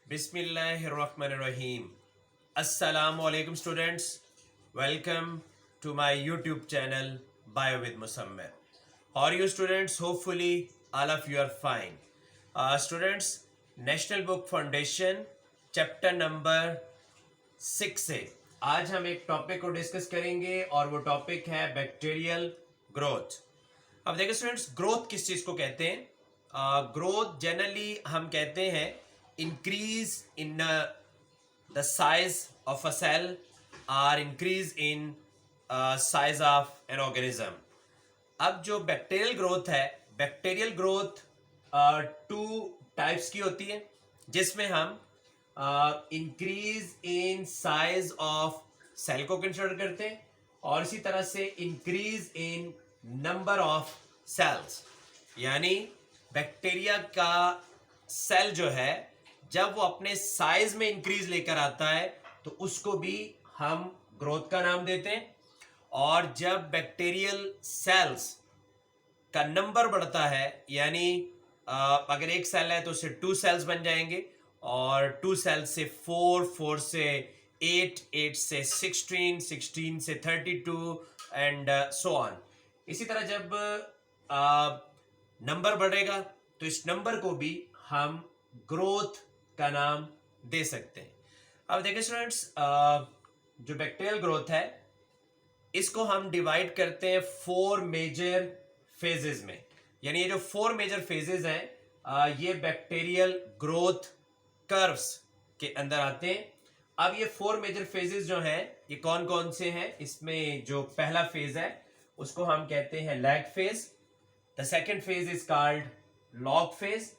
बिस्मिल्लाहिर्रहमानिर्रहीम। अस्सलामुअलैकुम students, welcome to my YouTube channel bio with Musammir. How are you students? Hopefully all of you are fine. Students, national book foundation chapter number 6 से आज हम एक topic को discuss करेंगे और वो टॉपिक है बैक्टीरियल ग्रोथ। अब देखिए स्टूडेंट्स, ग्रोथ किस चीज को कहते हैं? ग्रोथ जनरली हम कहते हैं increase in the size of a cell or increase in size of an organism. अब जो बैक्टीरियल ग्रोथ है, बैक्टीरियल ग्रोथ टू टाइप्स की होती है, जिसमें हम increase in size of cell को कंसिडर करते हैं और इसी तरह से increase in number of cells. यानी बैक्टीरिया का सेल जो है, जब वो अपने साइज में इंक्रीज लेकर आता है तो उसको भी हम ग्रोथ का नाम देते हैं। और जब बैक्टीरियल सेल्स का नंबर बढ़ता है, यानी अगर एक सेल है तो उससे 2 सेल्स बन जाएंगे और 2 सेल्स से 4, 4 से 8, 8 से 16, 16 से 32 एंड सो ऑन। इसी तरह जब नंबर बढ़ेगा तो इस नंबर को भी हम ग्रोथ का नाम दे सकते हैं। अब देखिए स्टूडेंट्स, जो बैक्टीरियल ग्रोथ है इसको हम डिवाइड करते हैं 4 मेजर फेजेस में। यानी ये जो 4 मेजर फेजेस हैं ये बैक्टीरियल ग्रोथ कर्व्स के अंदर आते हैं। अब ये 4 मेजर फेजेस जो हैं ये कौन कौन से हैं? इसमें जो पहला फेज है उसको हम कहते हैं lag phase. The second phase is called log phase,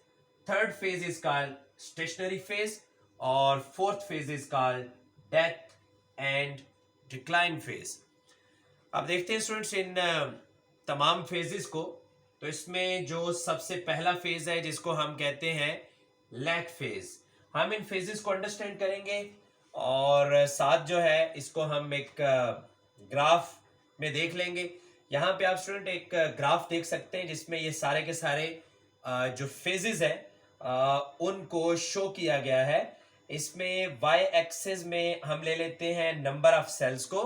third phase is called stationary phase और fourth phase is called death and decline phase. अब देखते हैं स्टूडेंट्स इन तमाम फेजेस को। तो इसमें जो सबसे पहला फेज है जिसको हम कहते हैं लैग फेज, हम इन फेजेस को अंडरस्टैंड करेंगे और साथ जो है इसको हम एक ग्राफ में देख लेंगे। यहाँ पे आप स्टूडेंट एक ग्राफ देख सकते हैं जिसमें ये सारे के सारे जो फेजेस हैं उनको शो किया गया है। इसमें y एक्सिस में हम ले लेते हैं नंबर ऑफ सेल्स को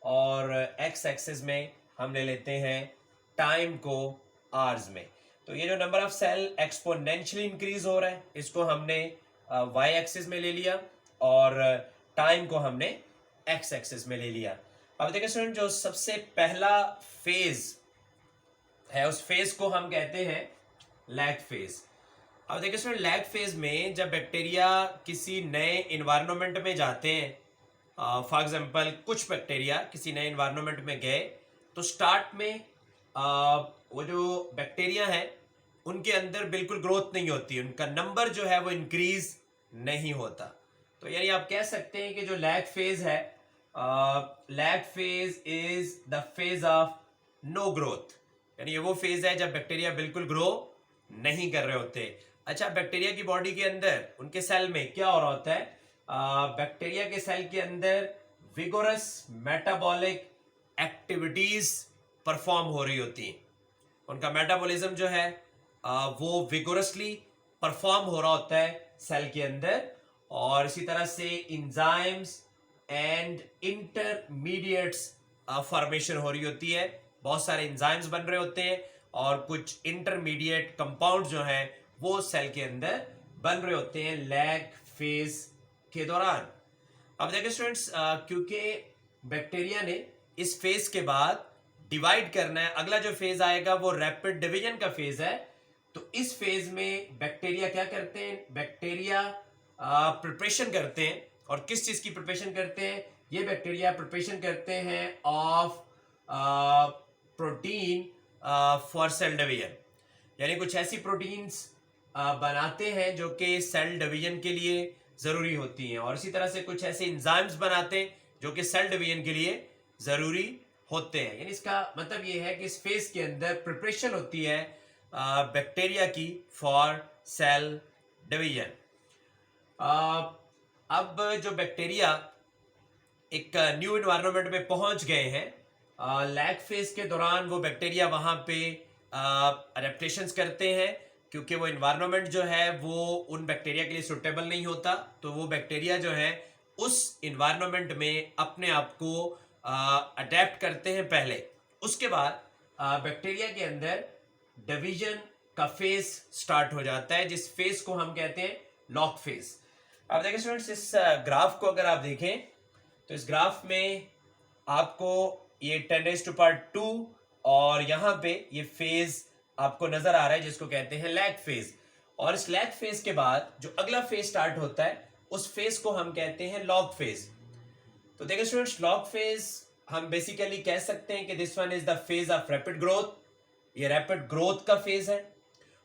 और x एक्सिस में हम ले लेते हैं टाइम को आवर्स में। तो ये जो number of cell exponentially increase हो रहा है इसको हमने y एक्सिस में ले लिया और टाइम को हमने x एक्सिस में ले लिया। अब देखिए स्टूडेंट, जो सबसे पहला फेज है उस फेज को हम कहते हैं लैग फेज। अब देखिए स्टूडेंट, लैग फेज में जब बैक्टीरिया किसी नए इन्वायरमेंट में जाते हैं, फॉर एग्जांपल कुछ बैक्टीरिया किसी नए इन्वायरमेंट में गए तो स्टार्ट में वो जो बैक्टीरिया हैं उनके अंदर बिल्कुल ग्रोथ नहीं होती, उनका नंबर जो है वो इंक्रीज नहीं होता। तो यानी आप कह सकते हैं कि जो लैग फेज है, lag phase is the phase of no growth. यानी ये वो फेज है जब बैक्टीरिया बिल्कुल ग्रो नहीं कर रहे होते। अच्छा, बैक्टीरिया की बॉडी के अंदर उनके सेल में क्या हो रहा होता है? बैक्टीरिया के सेल के अंदर विगोरस मेटाबॉलिक एक्टिविटीज परफॉर्म हो रही होती हैं। उनका मेटाबॉलिज्म जो है वो विगोरसली परफॉर्म हो रहा होता है सेल के अंदर और इसी तरह से इंजाइम्स एंड इंटरमीडिएट्स फॉर्मेशन हो रही होती है। बहुत सारे इंजाइम्स बन रहे होते हैं और कुछ इंटरमीडिएट कंपाउंड जो हैं वो सेल के अंदर बन रहे होते हैं लैग फेज के दौरान। अब देखिए स्टूडेंट्स, क्योंकि बैक्टीरिया ने इस फेज के बाद डिवाइड करना है, अगला जो फेज आएगा वो रैपिड डिवीजन का फेज है। तो इस फेज में बैक्टीरिया क्या करते हैं? बैक्टीरिया प्रिपरेशन करते हैं। और किस चीज की प्रिपरेशन करते हैं? ये बैक्टीरिया प्रिपरेशन करते हैं of protein for sale division. यानी कुछ ऐसी प्रोटीन्स बनाते हैं जो कि सेल डिवीजन के लिए ज़रूरी होती हैं, और इसी तरह से कुछ ऐसे इंजाइम्स बनाते हैं जो कि सेल डिवीजन के लिए ज़रूरी होते हैं। यानी इसका मतलब ये है कि इस फेज के अंदर प्रिपरेशन होती है बैक्टीरिया की फॉर सेल डिवीजन। अब जो बैक्टीरिया एक न्यू इन्वायरमेंट में पहुंच गए हैं, लैग फेज के दौरान वो बैक्टीरिया वहां पे अडेप्टेशंस करते हैं, क्योंकि वो इन्वायरमेंट जो है वो उन बैक्टीरिया के लिए सुटेबल नहीं होता, तो वो बैक्टीरिया जो है उस इन्वायरमेंट में अपने आप को अडेप्ट करते हैं पहले। उसके बाद बैक्टीरिया के अंदर डिवीजन का फेज स्टार्ट हो जाता है, जिस फेज को हम कहते हैं लॉग फेज। अब देखिए स्टूडेंट्स, इस ग्राफ को अगर आप देखें तो इस ग्राफ में आपको ये 10⁻², और यहाँ पे ये फेज आपको नजर आ रहा है जिसको कहते हैं लैग फेज। और इस लैग फेज के बाद जो अगला फेज स्टार्ट होता है उस फेज को हम कहते हैं लॉग फेज। तो देखिए स्टूडेंट्स, लॉग फेज हम बेसिकली कह सकते हैं कि this one is the phase of rapid growth. ये रैपिड ग्रोथ का फेज है,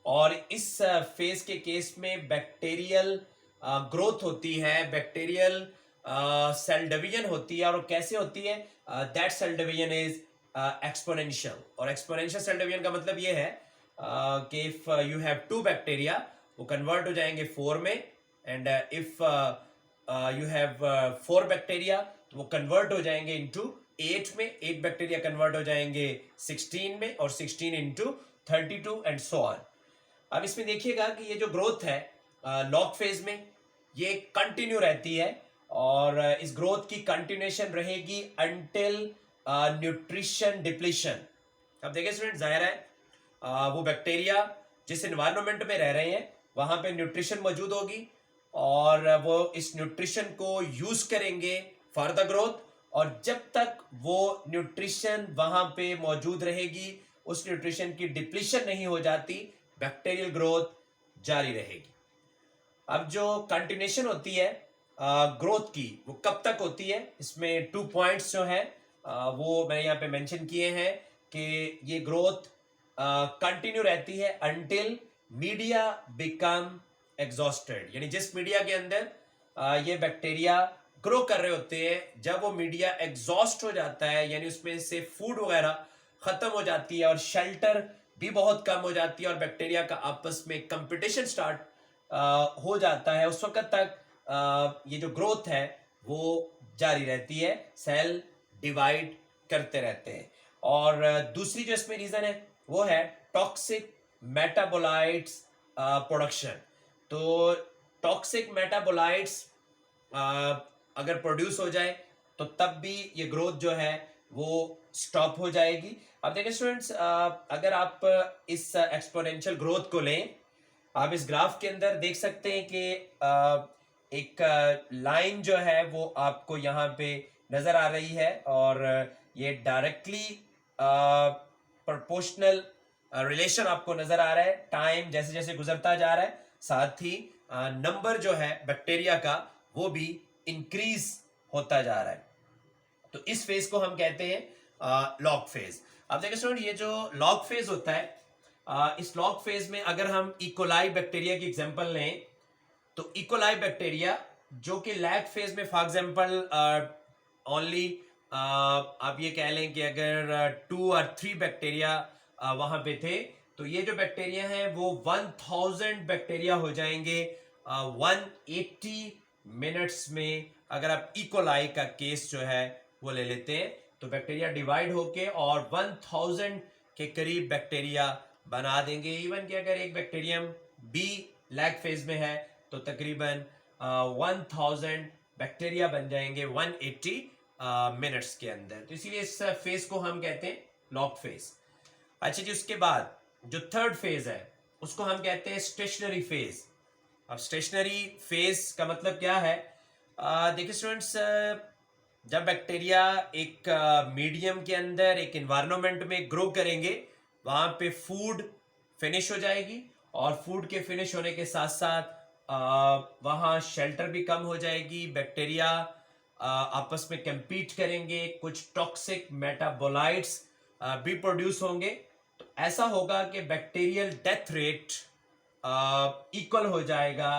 और इस फेज के केस में बैक्टीरियल ग्रोथ होती है, बैक्टीरियल सेल डिवीजन होती है। और वो कैसे होती है? That cell division is exponential. और एक्सपोनेंशियल सेल डिवीजन का मतलब ये है कि इफ यू हैव 2 बैक्टीरिया, वो कन्वर्ट हो जाएंगे 4 में, and if you have 4 bacteria तो वो कन्वर्ट हो जाएंगे इनटू 8 में, 8 बैक्टीरिया कन्वर्ट हो जाएंगे 16 में, और 16 इनटू 32 एंड सो ऑन। अब इसमें देखिएगा कि ये जो ग्रोथ है लॉग फेज में, ये कंटिन्यू रहती है, और इस ग्रोथ की कंटिन्यूएशन रहेगी अंटिल न्यूट्रिशन डिप्लीशन। अब देखिए स्टूडेंट, जाहिर है वो बैक्टीरिया जिस एनवायरनमेंट में रह रहे हैं वहां पे न्यूट्रिशन मौजूद होगी, और वो इस न्यूट्रिशन को यूज करेंगे फॉर द ग्रोथ। और जब तक वो न्यूट्रिशन वहां पे मौजूद रहेगी, उस न्यूट्रिशन की डिप्लीशन नहीं हो जाती, बैक्टीरियल ग्रोथ जारी रहेगी। अब जो कंटिन्यूएशन होती है ग्रोथ की, वो कब तक होती है? इसमें 2 पॉइंट्स जो है वो मैंने यहाँ पे मेंशन किए हैं कि ये ग्रोथ कंटिन्यू रहती है अंटिल मीडिया बिकम एग्जॉस्टेड। यानी जिस मीडिया के अंदर ये बैक्टीरिया ग्रो कर रहे होते हैं, जब वो मीडिया एग्जॉस्ट हो जाता है, यानी उसमें से फूड वगैरह खत्म हो जाती है और शेल्टर भी बहुत कम हो जाती है, और बैक्टीरिया का आपस में कंपटीशन स्टार्ट हो जाता है, उस वक्त तक ये जो ग्रोथ है वो जारी रहती है, सेल डिवाइड करते रहते हैं। और दूसरी जो इसमें रीजन है वो है टॉक्सिक मेटाबोलाइट्स प्रोडक्शन। तो टॉक्सिक मेटाबोलाइट्स अगर प्रोड्यूस हो जाए तो तब भी ये ग्रोथ जो है वो स्टॉप हो जाएगी। अब देखिए स्टूडेंट्स, अगर आप इस एक्सपोनेंशियल ग्रोथ को लें, आप इस ग्राफ के अंदर देख सकते हैं कि एक लाइन जो है वो आपको यहाँ पे नजर आ रही है, और ये डायरेक्टली प्रोपोर्शनल रिलेशन आपको नजर आ रहा है। टाइम जैसे जैसे गुजरता जा रहा है, साथ ही नंबर जो है बैक्टीरिया का वो भी इंक्रीज होता जा रहा है। तो इस फेज को हम कहते हैं लॉग फेज। अब देखिए स्टूडेंट, ये जो लॉग फेज होता है, इस लॉग फेज में अगर हम इकोलाई बैक्टीरिया की एग्जांपल लें, तो इकोलाई बैक्टीरिया जो कि लैग फेज में फॉर एग्जांपल ओनली आप ये कह लें कि अगर 2 और 3 बैक्टीरिया वहां पे थे, तो ये जो बैक्टीरिया हैं वो 1000 बैक्टीरिया हो जाएंगे 180 मिनट्स में। अगर आप इकोलाई का केस जो है वो ले लेते हैं, तो बैक्टीरिया डिवाइड होके और 1000 के करीब बैक्टीरिया बना देंगे। इवन कि अगर एक बैक्टीरियम बी लैग फेज में है तो तकरीबन 1000 बैक्टीरिया बन जाएंगे 180 मिनट्स के अंदर। तो इसीलिए इस फेज को हम कहते हैं लॉग फेज। अच्छा जी, उसके बाद जो थर्ड फेज है उसको हम कहते हैं स्टेशनरी फेज। अब स्टेशनरी फेज का मतलब क्या है? देखिए स्टूडेंट्स, जब बैक्टीरिया एक मीडियम के अंदर एक एनवायरनमेंट में ग्रो करेंगे, वहां पे फूड फिनिश हो जाएगी, और फूड के फिनिश होने के साथ साथ वहाँ शेल्टर भी कम हो जाएगी, बैक्टीरिया आपस में कंपीट करेंगे, कुछ टॉक्सिक मेटाबोलाइट्स भी प्रोड्यूस होंगे। तो ऐसा होगा कि बैक्टीरियल डेथ रेट इक्वल हो जाएगा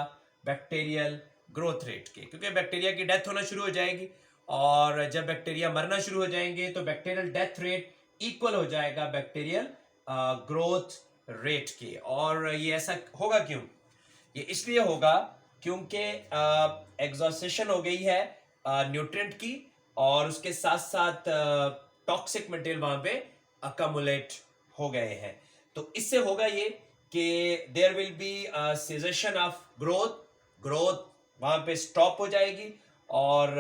बैक्टीरियल ग्रोथ रेट के, क्योंकि बैक्टीरिया की डेथ होना शुरू हो जाएगी और जब बैक्टीरिया मरना शुरू हो जाएंगे तो बैक्टीरियल डेथ रेट इक्वल हो जाएगा बैक्टीरियल ग्रोथ रेट के। और ये ऐसा होगा क्यों? ये इसलिए होगा क्योंकि एग्जॉस्टेशन हो गई है न्यूट्रिएंट की और उसके साथ साथ टॉक्सिक मटेरियल वहां पे अकमुलेट हो गए हैं। तो इससे होगा ये कि there will be cessation of growth वहां पे स्टॉप हो जाएगी और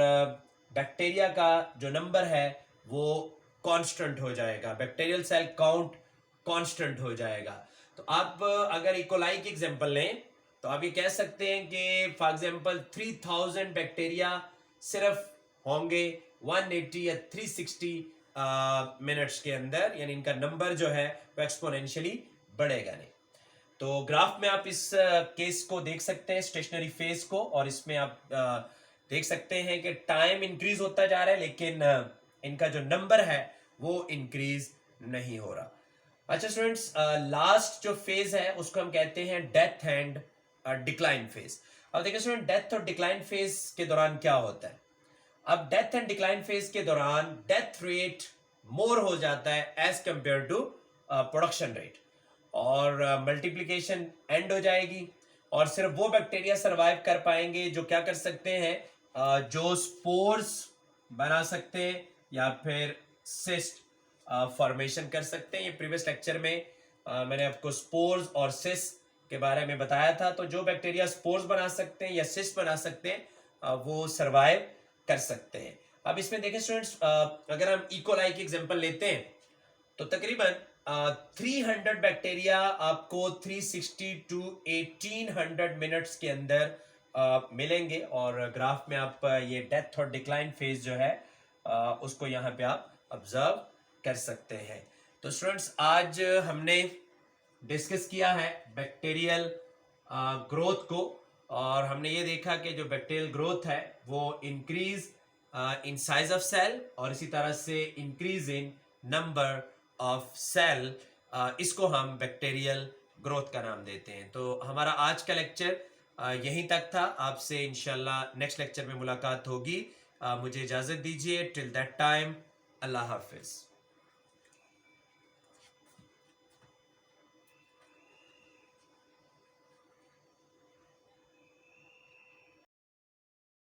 बैक्टीरिया का जो नंबर है वो कांस्टेंट हो जाएगा, बैक्टीरियल सेल काउंट कांस्टेंट हो जाएगा। तो आप अगर इकोलाई की एग्जांपल लें तो आप ये कह सकते हैं कि फॉर एग्जांपल 3000 बैक्टीरिया सिर्फ होंगे 180 या 360 मिनट्स के अंदर, यानी इनका नंबर जो है वो एक्सपोनेंशियली बढ़ेगा नहीं। तो ग्राफ में आप इस केस को देख सकते हैं, स्टेशनरी फेज को, और इसमें आप देख सकते हैं कि टाइम इंक्रीज होता जा रहा है लेकिन इनका जो नंबर है वो इंक्रीज नहीं हो रहा। अच्छा स्टूडेंट्स, लास्ट जो फेज है उसको हम कहते हैं डेथ एंड डिक्लाइन फेज। अब देखिए स्टूडेंट, डेथ और डिक्लाइन फेज के दौरान क्या होता है? अब डेथ एंड डिक्लाइन फेज के दौरान डेथ रेट मोर हो जाता है as compare to production rate, और मल्टीप्लिकेशन एंड हो जाएगी और सिर्फ वो बैक्टीरिया सरवाइव कर पाएंगे जो क्या कर सकते हैं, जो स्पोर्स बना सकते हैं या फिर सिस्ट फॉर्मेशन कर सकते हैं। ये प्रीवियस लेक्चर में मैंने आपको स्पोर्स और सिस्ट के बारे में बताया था। तो जो बैक्टीरिया स्पोर्स बना सकते हैं या सिस्ट बना सकते हैं वो सरवाइव कर सकते हैं। अब इसमें देखें स्टूडेंट्स, अगर हम इकोलाई की एग्जांपल लेते हैं तो तकरीबन 300 बैक्टीरिया आपको 360 टू 1800 मिनट्स के अंदर मिलेंगे, और ग्राफ में आप ये डेथ और डिक्लाइन फेज जो है उसको यहाँ पे आप ऑब्जर्व कर सकते हैं। तो स्टूडेंट्स, आज हमने डिस्कस किया है बैक्टीरियल ग्रोथ को, और हमने ये देखा कि जो बैक्टीरियल ग्रोथ है वो increase in size of cell और इसी तरह से increase in number of cell, इसको हम बैक्टीरियल ग्रोथ का नाम देते हैं। तो हमारा आज का लेक्चर यहीं तक था। आपसे इंशाल्लाह नेक्स्ट लेक्चर में मुलाकात होगी। मुझे इजाज़त दीजिए। टिल दैट टाइम, अल्लाह हाफिज़।